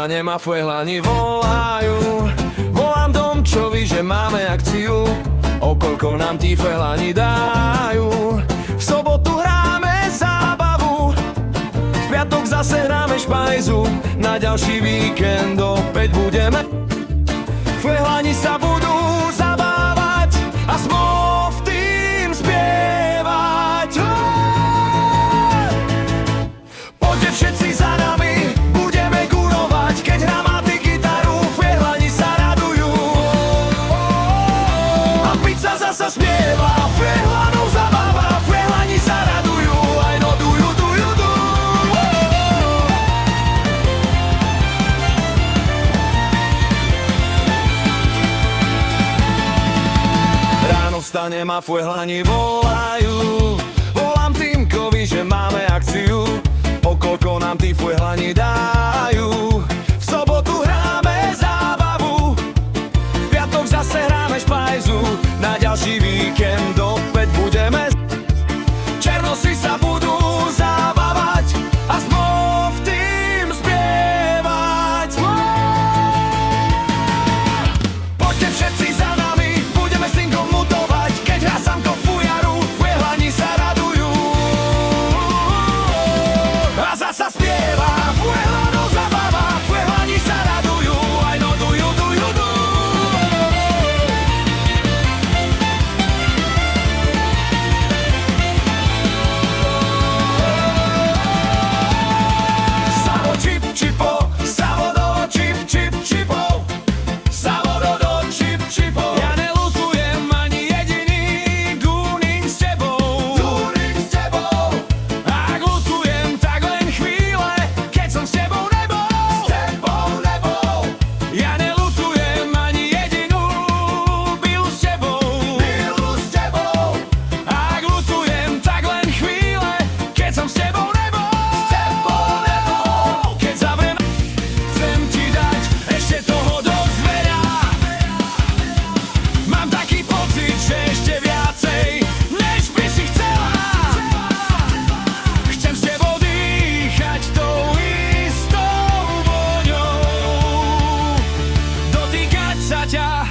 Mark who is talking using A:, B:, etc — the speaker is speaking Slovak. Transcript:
A: stanem a flehlani volajú. Volám Domčovi, že máme akciu, o koľko nám tí flehlani dajú. V sobotu hráme zábavu, v piatok zase hráme špajzu, na ďalší víkend opäť budeme. Flehlani sa budú zabávať a smov tým spievať. Poďte všetci za nami, budeme gurovať, keď hrá Maty gitaru, flehlani sa radujú. A pizza zasa spieva, flehlanov zabáva, flehlani sa radujú, aj no do. Ráno vstanem a flehlani volajú. Volám Týmkovi, že máme akciu, o koľko nám tí flehlani dajú. V sobotu hráme zábavu, v piatok zase hráme špajzu, na ďalší víkend opäť budeme. Černosi sa budú zabávať a smov tým spievať. Poďte všetci za nami, budeme singlom mutovať, keď hrá Samko fujaru, flehlani sa radujú. A zasa spieva, flehlanov zabáva, flehlani sa radujú, aj no do. Savo čip čipo, Savo do čip čip čipov, Savo do čip čipov. Ja nelutujem ani jediný dúning s tebou. Ak lutujem, tak len chvíle, keď som s tebou nebol. Ja nelutujem ani jedinú bilu s tebou. Ak lutujem, tak len chvíle, keď som s tebou nebol. Keď zavriem, chcem ti dať ešte toho dosť veľa. Mám taký pocit, že ešte viacej, než by si chcela. Chcem s tebou dýchať tou istou vôňou, dotýkať sa ťa